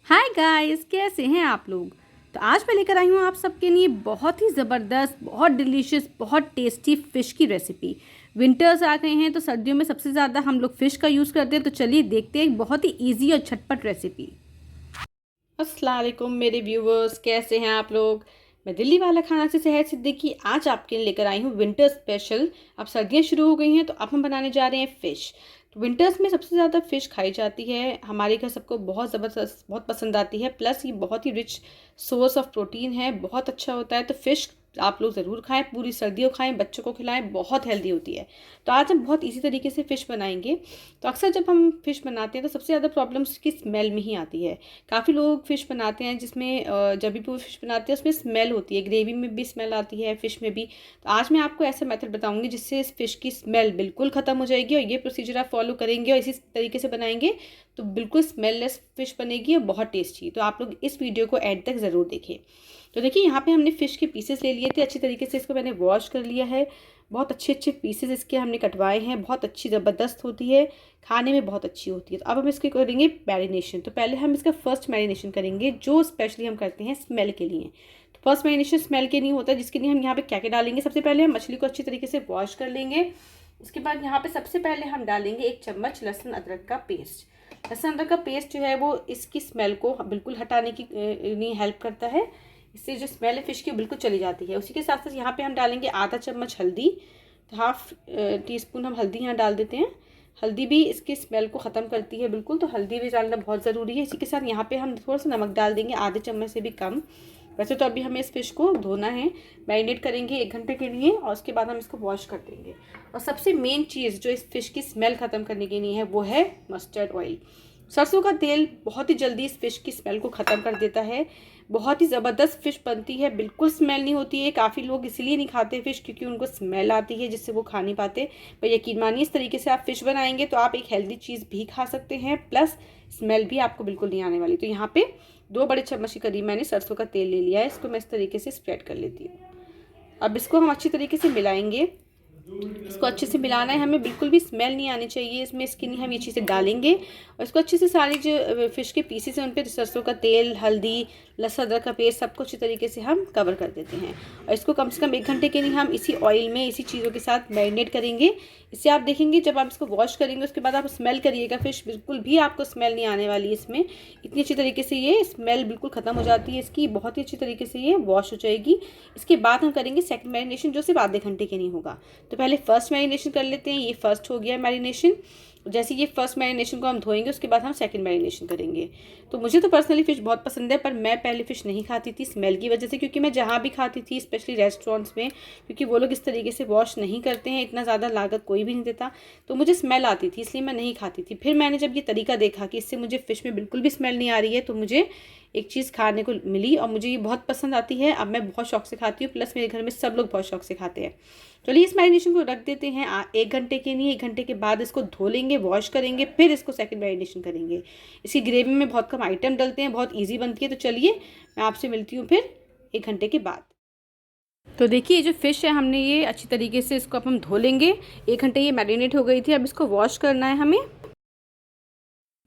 Hi guys, कैसे हैं आप लोग। तो आज मैं लेकर आई हूँ आप सबके लिए बहुत ही ज़बरदस्त, बहुत डिलीशियस, बहुत टेस्टी फ़िश की रेसिपी। विंटर्स आ गए हैं तो सर्दियों में सबसे ज़्यादा हम लोग फ़िश का यूज़ करते हैं। तो चलिए देखते हैं एक बहुत ही इजी और झटपट रेसिपी। अस्सलाम वालेकुम मेरे व्यूवर्स, कैसे हैं आप लोग। मैं दिल्ली वाला खाना से सहज सिद्दीकी आज आपके लिए लेकर आई हूँ विंटर स्पेशल। अब सर्दियाँ शुरू हो गई हैं तो अब हम बनाने जा रहे हैं फ़िश। तो विंटर्स में सबसे ज़्यादा फ़िश खाई जाती है, हमारे घर सबको बहुत ज़बरदस्त बहुत पसंद आती है। प्लस ये बहुत ही रिच सोर्स ऑफ प्रोटीन है, बहुत अच्छा होता है। तो फ़िश आप लोग ज़रूर खाएं, पूरी सर्दियों खाएं, बच्चों को खिलाएं, बहुत हेल्दी होती है। तो आज हम बहुत इजी तरीके से फ़िश बनाएंगे। तो अक्सर जब हम फ़िश बनाते हैं तो सबसे ज़्यादा प्रॉब्लम उसकी स्मेल में ही आती है। काफ़ी लोग फ़िश बनाते हैं जिसमें जब भी वो फ़िश बनाते हैं उसमें स्मेल होती है, ग्रेवी में भी स्मेल आती है, फ़िश में भी। तो आज मैं आपको ऐसा मेथड बताऊंगी जिससे इस फ़िश की स्मेल बिल्कुल ख़त्म हो जाएगी, और ये प्रोसीजर आप फॉलो करेंगे और इसी तरीके से बनाएंगे तो बिल्कुल स्मेललेस फ़िश बनेगी और बहुत टेस्टी। तो आप लोग इस वीडियो को एंड तक ज़रूर देखें। तो देखिए यहाँ पे हमने फ़िश के पीसेस ले लिए थे, अच्छी तरीके से इसको मैंने वॉश कर लिया है। बहुत अच्छे अच्छे पीसेस इसके हमने कटवाए हैं, बहुत अच्छी ज़बरदस्त होती है, खाने में बहुत अच्छी होती है। तो अब हम इसके करेंगे मैरिनेशन। तो पहले हम इसका फर्स्ट मैरिनेशन करेंगे जो स्पेशली हम करते हैं स्मेल के लिए। तो फर्स्ट मैरिनेशन स्मेल के लिए होता है, जिसके लिए हम यहाँ पे क्या क्या डालेंगे। सबसे पहले हम मछली को अच्छी तरीके से वॉश कर लेंगे। उसके बाद यहाँ पे सबसे पहले हम डालेंगे 1 चम्मच लहसुन अदरक का पेस्ट। लहसुन अदरक का पेस्ट जो है वो इसकी स्मेल को बिल्कुल हटाने की लिए हेल्प करता है। इससे जो स्मेल है फ़िश की बिल्कुल चली जाती है। उसी के साथ साथ यहाँ पे हम डालेंगे आधा चम्मच हल्दी। तो हाफ टी स्पून हम हल्दी यहाँ डाल देते हैं। हल्दी भी इसकी स्मेल को ख़त्म करती है बिल्कुल, तो हल्दी भी डालना बहुत ज़रूरी है। इसी के साथ यहाँ पे हम थोड़ा सा नमक डाल देंगे, आधे चम्मच से भी कम। वैसे तो अभी हमें इस फ़िश को धोना है, मैरिनेट करेंगे 1 घंटे के लिए, और उसके बाद हम इसको वॉश कर देंगे। और सबसे मेन चीज़ जो इस फ़िश की स्मेल ख़त्म करने के लिए है वो है मस्टर्ड ऑयल। सरसों का तेल बहुत ही जल्दी इस फ़िश की स्मेल को ख़त्म कर देता है। बहुत ही ज़बरदस्त फ़िश बनती है, बिल्कुल स्मेल नहीं होती है। काफ़ी लोग इसलिए नहीं खाते फ़िश क्योंकि उनको स्मेल आती है जिससे वो खा नहीं पाते। पर यकीन मानिए इस तरीके से आप फ़िश बनाएंगे तो आप एक हेल्दी चीज़ भी खा सकते हैं, प्लस स्मेल भी आपको बिल्कुल नहीं आने वाली। तो यहाँ पे 2 बड़े चम्मच के करीब मैंने सरसों का तेल ले लिया है। इसको मैं इस तरीके से स्प्रेड कर लेती हूँ। अब इसको हम अच्छी तरीके से मिलाएंगे। इसको अच्छे से मिलाना है हमें, बिल्कुल भी स्मेल नहीं आनी चाहिए इसमें। इसके लिए हम ये चीज़ें डालेंगे और इसको अच्छे से सारी जो फ़िश के पीसेस हैं उन पर सरसों का तेल, हल्दी, लहसुन अदरक का पेस्ट सबको अच्छी तरीके से हम कवर कर देते हैं। और इसको कम से कम 1 घंटे के लिए हम इसी ऑयल में इसी चीज़ों के साथ मैरिनेट करेंगे। इससे आप देखेंगे जब आप इसको वॉश करेंगे उसके बाद आप स्मेल करिएगा, फ़िश बिल्कुल भी आपको स्मेल नहीं आने वाली है इसमें। इतनी अच्छी तरीके से ये स्मेल बिल्कुल ख़त्म हो जाती है इसकी, बहुत ही अच्छी तरीके से ये वॉश हो जाएगी। इसके बाद हम करेंगे सेकंड मैरिनेशन जो सिर्फ आधे घंटे के नहीं होगा। तो पहले फर्स्ट मैरिनेशन कर लेते हैं। ये फर्स्ट हो गया मैरिनेशन। जैसे ये फर्स्ट मैरिनेशन को हम धोएंगे उसके बाद हम सेकंड मैरिनेशन करेंगे। तो मुझे तो पर्सनली फ़िश बहुत पसंद है, पर मैं पहले फ़िश नहीं खाती थी स्मेल की वजह से, क्योंकि मैं जहाँ भी खाती थी स्पेशली रेस्टोरेंट्स में, क्योंकि वो लोग इस तरीके से वॉश नहीं करते हैं, इतना ज़्यादा लागत कोई भी नहीं देता, तो मुझे स्मेल आती थी, इसलिए मैं नहीं खाती थी। फिर मैंने जब ये तरीका देखा कि इससे मुझे फ़िश में बिल्कुल भी स्मेल नहीं आ रही है, तो मुझे एक चीज़ खाने को मिली और मुझे ये बहुत पसंद आती है। अब मैं बहुत शौक से खाती हूँ, प्लस मेरे घर में सब लोग बहुत शौक से खाते हैं। चलिए इस मैरिनेशन को रख देते हैं 1 घंटे के लिए। 1 घंटे के बाद इसको धो लेंगे, वॉश करेंगे, फिर इसको सेकंड मैरिनेशन करेंगे। इसकी ग्रेवी में बहुत कम आइटम डलते हैं, बहुत ईजी बनती है। तो चलिए मैं आपसे मिलती हूँ फिर 1 घंटे के बाद। तो देखिए ये जो फ़िश है हमने ये अच्छी तरीके से इसको अब हम धो लेंगे। 1 घंटे ये मैरिनेट हो गई थी, अब इसको वॉश करना है हमें।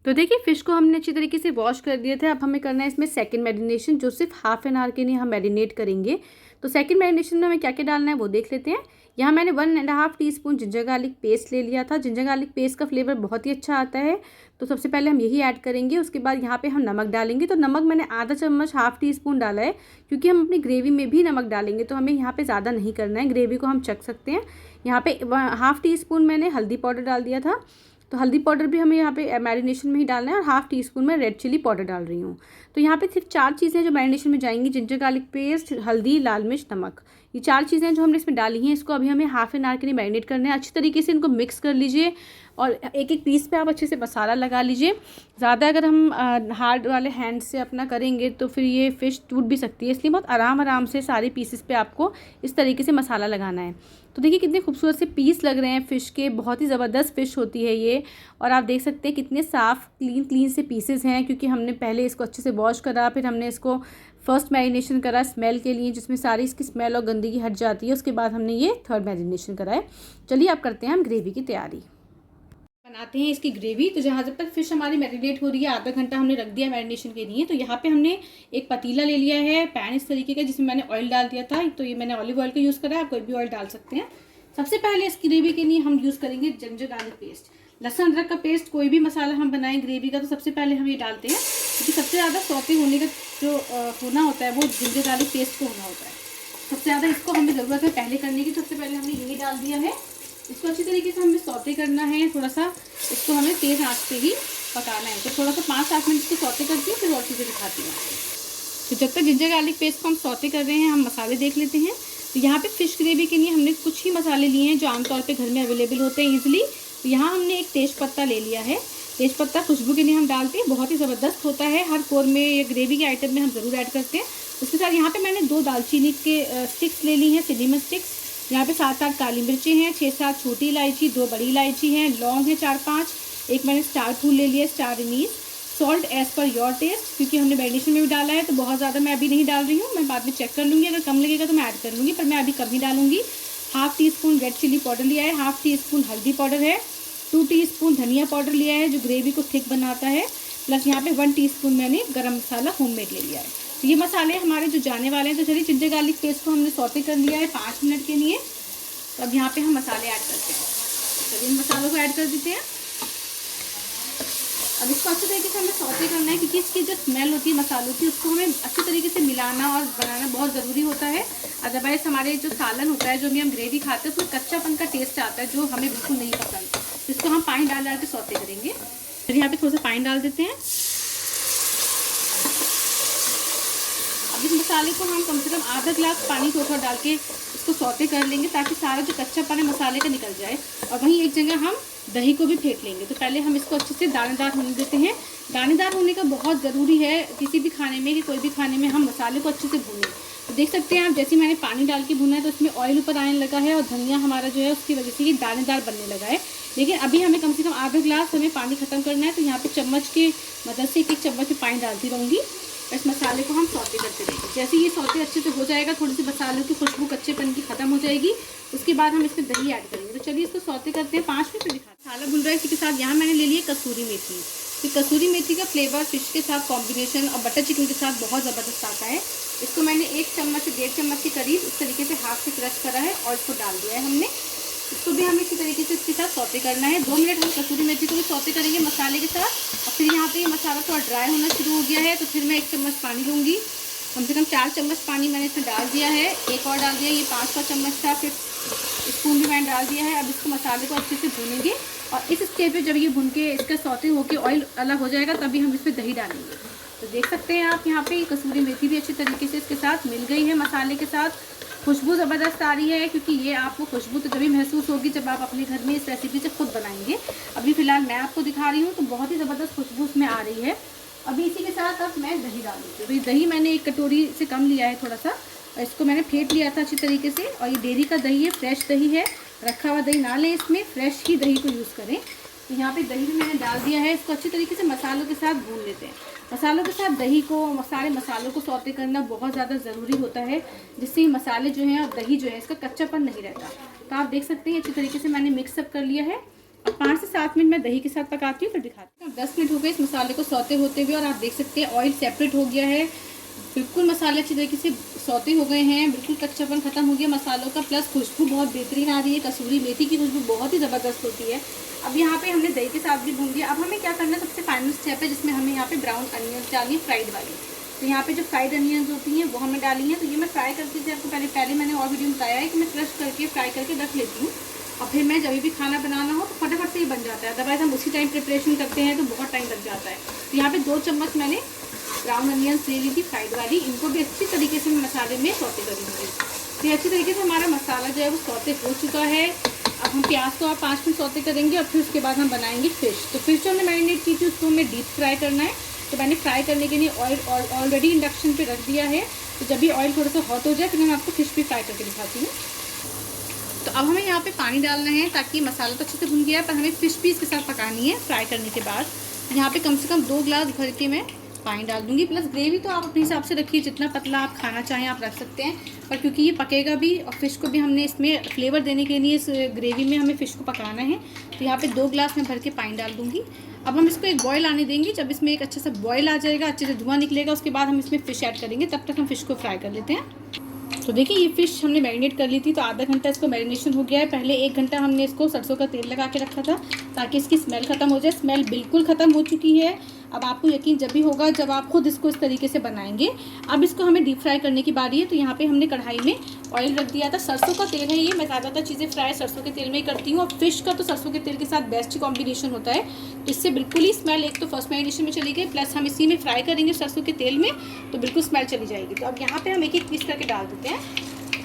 तो देखिए फ़िश को हमने अच्छी तरीके से वॉश कर दिया था। अब हमें करना है इसमें सेकंड मैरिनेशन जो सिर्फ हाफ एन आवर के लिए हम मैरिनेट करेंगे। तो सेकंड मैरिनेशन में हमें क्या क्या डालना है वो देख लेते हैं। यहाँ मैंने 1.5 टीस्पून जिंजर गार्लिक पेस्ट ले लिया था। जिंजर गार्लिक पेस्ट का फ्लेवर बहुत ही अच्छा आता है, तो सबसे पहले हम यही ऐड करेंगे। उसके बाद यहाँ पे हम नमक डालेंगे। तो नमक मैंने आधा चम्मच, हाफ टी स्पून डाला है, क्योंकि हम अपनी ग्रेवी में भी नमक डालेंगे तो हमें यहाँ पे ज़्यादा नहीं करना है, ग्रेवी को हम चख सकते हैं। यहाँ पे हाफ टी स्पून मैंने हल्दी पाउडर डाल दिया था, तो हल्दी पाउडर भी हमें यहाँ पे मैरिनेशन में ही डालना है। और हाफ टी स्पून में रेड चिली पाउडर डाल रही हूँ। तो यहाँ पे सिर्फ 4 चीज़ें जो मैरिनेशन में जाएंगी, जिंजर गार्लिक पेस्ट, हल्दी, लाल मिर्च, नमक, ये 4 चीज़ें जो हमने इसमें डाली हैं। इसको अभी हमें हाफ एन आवर के लिए मैरिनेट करना है। अच्छी तरीके से इनको मिक्स कर लीजिए और एक एक पीस पे आप अच्छे से मसाला लगा लीजिए। ज़्यादा अगर हम हार्ड वाले हैंड से अपना करेंगे तो फिर ये फ़िश टूट भी सकती है, इसलिए बहुत आराम आराम से सारे पीसेस पे आपको इस तरीके से मसाला लगाना है। तो देखिए कितने खूबसूरत से पीस लग रहे हैं फ़िश के, बहुत ही ज़बरदस्त फ़िश होती है ये। और आप देख सकते हैं कितने साफ़ क्लीन से पीसेस हैं, क्योंकि हमने पहले इसको अच्छे से वॉश करा, फिर हमने इसको फर्स्ट मैरिनेशन करा स्मेल के लिए, जिसमें सारी इसकी स्मेल और गंदगी हट जाती है। उसके बाद हमने ये थर्ड मैरिनेशन करा है। चलिए अब करते हैं हम ग्रेवी की तैयारी। बनाते हैं इसकी ग्रेवी। तो जब तक फ़िश हमारी मैरिनेट हो रही है, आधा घंटा हमने रख दिया मैरिनेशन के लिए। तो यहाँ पे हमने एक पतीला ले लिया है, पैन इस तरीके का, जिसमें मैंने ऑयल डाल दिया था। तो ये मैंने ऑलिव ऑयल का यूज़ करा है, आप कोई भी ऑयल डाल सकते हैं। सबसे पहले इस ग्रेवी के लिए हम यूज़ करेंगे जिंजर गार्लिक पेस्ट, लहसुन अदरक का पेस्ट। कोई भी मसाला हम बनाएं ग्रेवी का तो सबसे पहले हम ये डालते हैं, क्योंकि सबसे ज़्यादा सौते होने का जो होना होता है वो जिंजर गार्लिक पेस्ट को होना होता है। सबसे ज़्यादा इसको हमें ज़रूरत है पहले करने की। सबसे पहले हमने ये डाल दिया है, इसको अच्छी तरीके से हमें सौते करना है। थोड़ा सा इसको हमें तेज़ आंच पे ही पकाना है। तो थोड़ा सा 5-7 मिनट इसको सौते करती हूँ, फिर और चीज़ें दिखाती हूँ। तो जब तक जिंजर गार्लिक पेस्ट को हम सौते कर रहे हैं, हम मसाले देख लेते हैं। तो यहाँ पे फ़िश ग्रेवी के लिए हमने कुछ ही मसाले लिए हैं जो आमतौर पे घर में अवेलेबल होते हैं ईजिली। तो यहाँ हमने एक तेज़पत्ता ले लिया है। तेज़पत्ता खुशबू के लिए हम डालते हैं, बहुत ही ज़बरदस्त होता है। हर कौरमे या ग्रेवी के आइटम में हम ज़रूर ऐड करते हैं। उसके साथ यहाँ पे मैंने 2 दालचीनी के स्टिक्स ले ली हैं, सिनेमन स्टिक्स। यहाँ पे 7-8 काली मिर्ची हैं, 6-7 छोटी इलायची, 2 बड़ी इलायची हैं, लौंग है 4-5, एक मैंने स्टार फूल ले लिया, star anise. Salt as per your taste, क्योंकि हमने मैरिनेशन में भी डाला है तो बहुत ज़्यादा मैं अभी नहीं डाल रही हूँ। मैं बाद में चेक कर लूँगी, अगर कम लगेगा तो मैं ऐड कर लूँगी, पर मैं अभी कम ही डालूँगी। 1/2 टीस्पून रेड चिली पाउडर लिया है, 1/2 टीस्पून हल्दी पाउडर है, 2 टीस्पून धनिया पाउडर लिया है जो ग्रेवी को थिक बनाता है, प्लस यहाँ पे 1 टीस्पून मैंने गरम मसाला होममेड ले लिया है। तो ये मसाले हमारे जो जाने वाले हैं। तो चलिए, जिंजर गार्लिक पेस्ट को हमने सौते कर लिया है 5 मिनट के लिए। तो अब यहाँ पे हम मसाले ऐड करते हैं। चलिए, इन मसालों को ऐड कर देते हैं। अब इसको अच्छे तरीके से हमें सौते करना है, क्योंकि इसकी जो स्मेल होती है मसालों की, उसको हमें अच्छे तरीके से मिलाना और बनाना बहुत ज़रूरी होता है। अदरवाइज़ हमारे जो सालन होता है, जो भी हम ग्रेवी खाते हैं, उसमें कच्चापन का टेस्ट आता है जो हमें बिल्कुल नहीं पसंद। तो इसको हम पानी डाल के सौते करेंगे। फिर यहाँ पे थोड़ा सा पानी डाल देते हैं। अब इस मसाले को हम कम से कम आधा गिलास पानी थोड़ा डाल के इसको सौते कर लेंगे, ताकि सारा जो कच्चापन है मसाले का निकल जाए। और वहीं एक जगह हम दही को भी फेंट लेंगे। तो पहले हम इसको अच्छे से दानेदार होने देते हैं। दानेदार होने का बहुत ज़रूरी है किसी भी खाने में, कि कोई भी खाने में हम मसाले को अच्छे से भूनें। तो देख सकते हैं आप, जैसे मैंने पानी डाल के भुना है तो उसमें ऑयल ऊपर आने लगा है, और धनिया हमारा जो है उसकी वजह से ये दानेदार बनने लगा है। लेकिन अभी हमें कम से कम आधा गिलास हमें पानी ख़त्म करना है। तो यहाँ पे चम्मच की मदद से एक चम्मच में पानी डालती रहूँगी। इस मसाले को हम सौते करते रहेंगे। जैसे ये सौते अच्छे से हो जाएगा, थोड़ी सी मसालों की खुशबू कच्चेपन की ख़त्म हो जाएगी, उसके बाद हम इसमें दही ऐड करेंगे। तो चलिए, इसको सौते करते हैं 5 मिनट में दिखाते हैं। मसाला भुन रहा है, इसी के साथ यहाँ मैंने ले लिया कसूरी मेथी। तो कसूरी मेथी का फ्लेवर फ़िश के साथ कॉम्बिनेशन और बटर चिकन के साथ बहुत ज़बरदस्त आता है। इसको मैंने 1 चम्मच से 1.5 चम्मच के करीब इस तरीके से हाथ से क्रश करा है और इसको डाल दिया है हमने। इसको भी हमें इसी तरीके से इसके साथ सौते करना है। 2 मिनट हम कसूरी मेथी को भी सौते करेंगे मसाले के साथ। और फिर यहाँ पे ये मसाला थोड़ा ड्राई होना शुरू हो गया है, तो फिर मैं 1 चम्मच पानी लूँगी। कम से कम 4 चम्मच पानी मैंने इसमें डाल दिया है, एक और डाल दिया। ये 5 चम्मच था, फिर स्पून भी मैंने डाल दिया है। अब इसको मसाले को अच्छे से भूनेंगे, और इस स्टेज पे जब ये भून के इसका सौते होकर ऑयल अलग हो जाएगा, तभी हम इसमें दही डालेंगे। तो देख सकते हैं आप, यहाँ पे कसूरी मेथी भी अच्छी तरीके से इसके साथ मिल गई है मसाले के साथ। खुशबू ज़बरदस्त आ रही है, क्योंकि ये आपको खुशबू तो तभी महसूस होगी जब आप अपने घर में इस रेसिपी से खुद बनाएंगे। अभी फ़िलहाल मैं आपको दिखा रही हूँ, तो बहुत ही ज़बरदस्त खुशबू उसमें आ रही है। अभी इसी के साथ अब मैं दही डाल दूँगी। तो ये दही मैंने 1 कटोरी से कम लिया है थोड़ा सा, और इसको मैंने फेंट लिया था अच्छी तरीके से। और ये डेयरी का दही है, फ्रेश दही है, रखा हुआ दही ना लें, इसमें फ्रेश ही दही को यूज़ करें। तो यहाँ पे दही भी मैंने डाल दिया है। इसको अच्छी तरीके से मसालों के साथ भून लेते हैं। मसालों के साथ दही को, सारे मसालों को सौते करना बहुत ज़्यादा ज़रूरी होता है, जिससे मसाले जो हैं और दही जो है इसका कच्चापन नहीं रहता। तो आप देख सकते हैं अच्छी तरीके से मैंने मिक्सअप कर लिया है। अब 5 से 7 मिनट मैं दही के साथ पकाती हूँ, फिर दिखाती हूँ। 10 मिनट हो गए इस मसाले को सौते होते हुए, और आप देख सकते हैं ऑयल सेपरेट हो गया है। बिल्कुल मसाले अच्छी तरीके से सौते हो गए हैं, बिल्कुल कच्चापन ख़त्म हो गया मसालों का, प्लस खुशबू बहुत बेहतरीन आ रही है। कसूरी मेथी की खुशबू बहुत ही ज़बरदस्त होती है। अब यहाँ पे हमने दही के साथ भी भून दिया। अब हमें क्या करना है, सबसे फाइनल स्टेप है, जिसमें हमें यहाँ पे ब्राउन अनियंस डाली है, फ्राइड वाली। तो यहाँ पे जो फ्राइड अनियंस होती हैं वो हमने डाली हैं। तो ये मैं फ्राई करती थी आपको पहले मैंने और वीडियो में बताया है कि मैं क्रश करके फ्राई करके रख लेती हूँ, और फिर मैं जब भी खाना बनाना हो तो फटाफट से ये बन जाता है। अदरवाइज़ हम उसी टाइम प्रिपरेशन करते हैं तो बहुत टाइम लग जाता है। तो यहाँ पे 2 चम्मच मैंने ब्राउन अनियंस ले ली थी फ्राइड वाली, इनको भी अच्छी तरीके से मैं मसाले में सौते करूँगी। तो ये अच्छी तरीके से हमारा मसाला जो है वो सौते हो चुका है। अब हम प्याज को और 5 मिनट सौते करेंगे, और फिर उसके बाद हम बनाएंगे फ़िश। तो फिश जो हमने मैरिनेट की थी उसको हमें डीप फ्राई करना है। तो मैंने फ्राई करने के लिए ऑयल ऑलरेडी इंडक्शन पे रख दिया है। तो जब भी ऑयल थोड़ा सा हॉट हो जाए, फिर मैं आपको फ़िश भी फ्राई करके दिखाती हूँ। तो अब हमें यहाँ पे पानी डालना है, ताकि मसाला तो अच्छे से भुन गया, पर हमें फ़िश भी इसके साथ पकानी है फ्राई करने के बाद। यहाँ पे कम से कम 2 गिलास भर के मैं पानी डाल दूँगी। प्लस ग्रेवी तो आप अपने हिसाब से रखिए, जितना पतला आप खाना चाहें आप रख सकते हैं, पर क्योंकि ये पकेगा भी और फ़िश को भी हमने इसमें फ्लेवर देने के लिए इस ग्रेवी में हमें फ़िश को पकाना है, तो यहाँ पे 2 ग्लास में भर के पानी डाल दूँगी। अब हम इसको एक बॉयल आने देंगे। जब इसमें एक अच्छा सा बॉयल आ जाएगा, अच्छे से धुआं निकलेगा, उसके बाद हम इसमें फ़िश ऐड करेंगे। तब तक हम फ़िश को फ्राई कर लेते हैं। तो देखिए ये फ़िश हमने मैरिनेट कर ली थी, तो आधा घंटा इसको मैरिनेशन हो गया है। पहले 1 घंटा हमने इसको सरसों का तेल लगा के रखा था ताकि इसकी स्मेल ख़त्म हो जाए। स्मेल बिल्कुल ख़त्म हो चुकी है। अब आपको यकीन जब भी होगा जब आप खुद इसको इस तरीके से बनाएंगे। अब इसको हमें डीप फ्राई करने की बारी है। तो यहाँ पे हमने कढ़ाई में ऑयल रख दिया था। सरसों का तेल है ये, मैं ज़्यादातर चीज़ें फ्राई सरसों के तेल में ही करती हूँ। और फिश का तो सरसों के तेल के साथ बेस्ट कॉम्बिनेशन होता है, तो इससे बिल्कुल ही स्मेल एक तो फर्स्ट मैरिनेशन में चली गई, प्लस हम इसी में फ्राई करेंगे सरसों के तेल में, तो बिल्कुल स्मेल चली जाएगी। तो अब यहाँ पर हम एक एक पीस करके डाल देते हैं।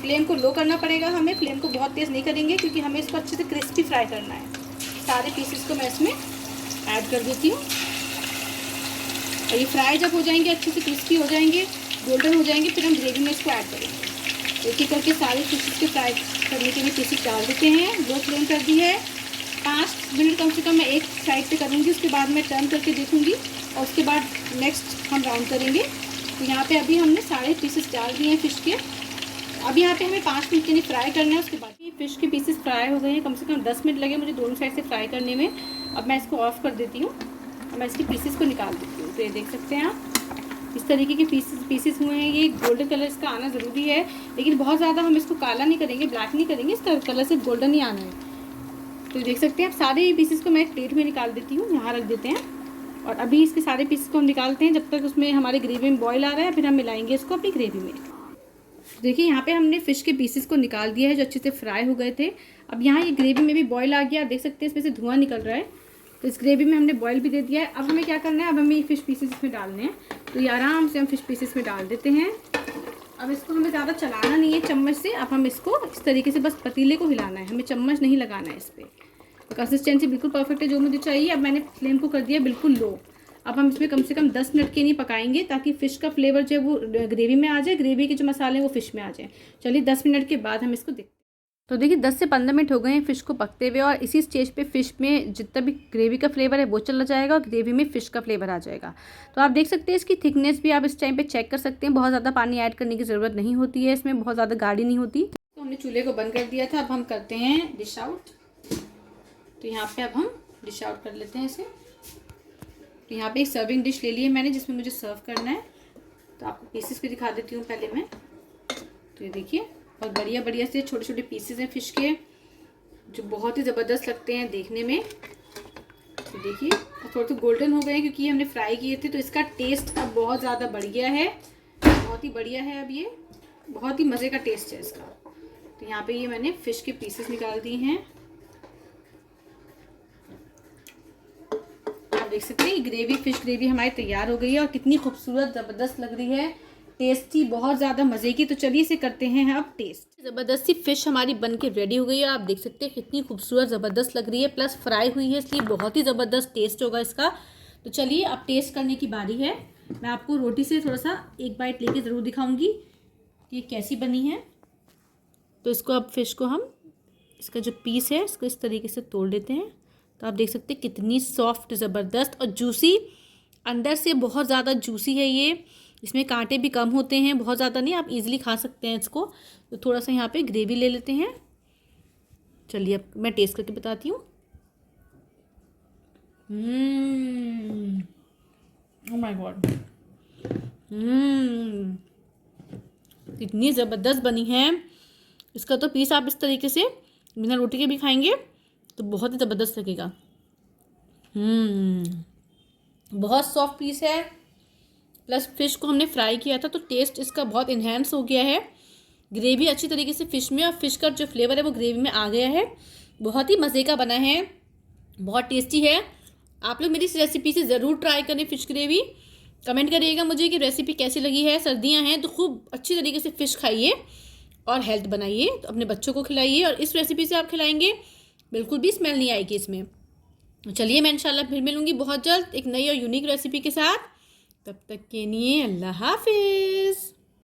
फ्लेम को लो करना पड़ेगा हमें, फ्लेम को बहुत तेज़ नहीं करेंगे क्योंकि हमें इसको अच्छे से क्रिस्पी फ्राई करना है। सारे पीसेस को मैं इसमें ऐड कर देती हूँ और ये फ्राई जब हो जाएंगे, अच्छे से क्रिस्पी हो जाएंगे, गोल्डन हो जाएंगे, फिर हम ग्रेवी में इसको ऐड करेंगे। एक एक करके सारे पीसेस के फ्राई करने के लिए पीसेस डाल देते हैं। लो फ्लेम कर दी है। 5 मिनट कम से कम मैं एक साइड पे करूँगी, उसके बाद मैं टर्न करके देखूँगी और उसके बाद नेक्स्ट हम राउंड करेंगे। तो यहाँ पे अभी हमने सारे पीसेस डाल दिए हैं फ़िश के। अब यहाँ पे हमें 5 मिनट के लिए फ्राई करना है। उसके बाद ये फ़िश के पीसेस फ्राई हो गए हैं। कम से कम 10 मिनट लगे मुझे दोनों साइड से फ्राई करने में। अब मैं इसको ऑफ़ कर देती हूँ और मैं इसके पीसेस को निकाल देती हूँ। तो ये देख सकते हैं आप, इस तरीके के पीसेस हुए हैं। ये गोल्डन कलर इसका आना ज़रूरी है, लेकिन बहुत ज़्यादा हम इसको काला नहीं करेंगे, ब्लैक नहीं करेंगे, इसका कलर सिर्फ गोल्डन ही आना है। तो देख सकते हैं आप, सारे पीसेस को मैं एक प्लेट में निकाल देती हूँ, यहाँ रख देते हैं। और अभी इसके सारे पीसेस को हम निकालते हैं जब तक उसमें हमारे ग्रेवी में बॉयल आ रहा है, फिर हम मिलाएंगे इसको अपनी ग्रेवी में। देखिए यहाँ पे हमने फ़िश के पीसेस को निकाल दिया है जो अच्छे से फ्राई हो गए थे। अब यहाँ ये ग्रेवी में भी बॉयल आ गया, देख सकते हैं इसमें से धुआं निकल रहा है। तो इस ग्रेवी में हमने बॉयल भी दे दिया है। अब हमें क्या करना है, अब हमें ये फ़िश पीसेस इसमें डालने हैं। तो ये आराम से हम फ़िश पीसेस में डाल देते हैं। अब इसको हमें ज़्यादा चलाना नहीं है चम्मच से। अब हम इसको इस तरीके से बस पतीले को हिलाना है, हमें चम्मच नहीं लगाना है इस पर। तो कंसिस्टेंसी बिल्कुल परफेक्ट है जो मुझे चाहिए। अब मैंने फ्लेम को कर दिया बिल्कुल लो। अब हम इसमें कम से कम 10 मिनट के लिए पकाएंगे ताकि फ़िश का फ्लेवर जो है वो ग्रेवी में आ जाए, ग्रेवी के जो मसाले हैं वो फ़िश में आ जाए। चलिए 10 मिनट के बाद हम इसको देखते हैं। तो देखिए 10 से 15 मिनट हो गए हैं फ़िश को पकते हुए, और इसी स्टेज पे फ़िश में जितना भी ग्रेवी का फ्लेवर है वो चला जाएगा और ग्रेवी में फ़िश का फ्लेवर आ जाएगा। तो आप देख सकते हैं इसकी थिकनेस भी आप इस टाइम पे चेक कर सकते हैं। बहुत ज़्यादा पानी ऐड करने की ज़रूरत नहीं होती है, इसमें बहुत ज़्यादा गाढ़ी नहीं होती। तो हमने चूल्हे को बंद कर दिया था। अब हम करते हैं डिश आउट। तो यहाँ पर अब हम डिश आउट कर लेते हैं इसे। तो यहाँ पे एक सर्विंग डिश ले ली है मैंने जिसमें मुझे सर्व करना है। तो आपको पीसेस भी दिखा देती हूँ पहले मैं। तो ये देखिए और बढ़िया बढ़िया से छोटे छोटे पीसेस हैं फ़िश के, जो बहुत ही ज़बरदस्त लगते हैं देखने में। तो देखिए थोड़े तो गोल्डन हो गए हैं क्योंकि हमने फ्राई किए थे, तो इसका टेस्ट अब बहुत ज़्यादा बढ़ गया है, बहुत ही बढ़िया है। अब ये बहुत ही मज़े का टेस्ट है इसका। तो यहाँ पे ये मैंने फ़िश के पीसेस निकाल दिए हैं। देख सकते हैं ग्रेवी, फ़िश ग्रेवी हमारी तैयार हो गई है और कितनी खूबसूरत ज़बरदस्त लग रही है, टेस्टी, बहुत ज़्यादा मज़े की। तो चलिए इसे करते हैं अब टेस्ट। ज़बरदस्ती फ़िश हमारी बन के रेडी हो गई है। आप देख सकते हैं कितनी खूबसूरत ज़बरदस्त लग रही है, प्लस फ्राई हुई है इसलिए बहुत ही ज़बरदस्त टेस्ट होगा इसका। तो चलिए अब टेस्ट करने की बारी है। मैं आपको रोटी से थोड़ा सा एक बाइट लेके ज़रूर दिखाऊँगी कि कैसी बनी है। तो इसको अब फ़िश को हम, इसका जो पीस है इसको इस तरीके से तोड़ लेते हैं। तो आप देख सकते हैं कितनी सॉफ्ट, ज़बरदस्त और जूसी, अंदर से बहुत ज़्यादा जूसी है ये। इसमें कांटे भी कम होते हैं, बहुत ज़्यादा नहीं, आप इजीली खा सकते हैं इसको। तो थोड़ा सा यहाँ पे ग्रेवी ले लेते हैं। चलिए अब मैं टेस्ट करके बताती हूँ। ओह माय गॉड, इतनी ज़बरदस्त बनी है। इसका तो पीस आप इस तरीके से बिना रोटी के भी खाएंगे तो बहुत ही ज़बरदस्त लगेगा। बहुत सॉफ्ट पीस है, प्लस फ़िश को हमने फ्राई किया था तो टेस्ट इसका बहुत इन्हेंस हो गया है। ग्रेवी अच्छी तरीके से फ़िश में, और फ़िश का जो फ्लेवर है वो ग्रेवी में आ गया है। बहुत ही मज़े का बना है, बहुत टेस्टी है। आप लोग मेरी इस रेसिपी से ज़रूर ट्राई करें फ़िश ग्रेवी। कमेंट करिएगा मुझे कि रेसिपी कैसी लगी है। सर्दियाँ हैं तो खूब अच्छी तरीके से फ़िश खाइए और हेल्थ बनाइए, तो अपने बच्चों को खिलाइए। और इस रेसिपी से आप खिलाएंगे बिल्कुल भी स्मेल नहीं आएगी इसमें। चलिए मैं इंशाल्लाह फिर मिलूँगी बहुत जल्द एक नई और यूनिक रेसिपी के साथ। तब तक के लिए अल्लाह हाफिज़।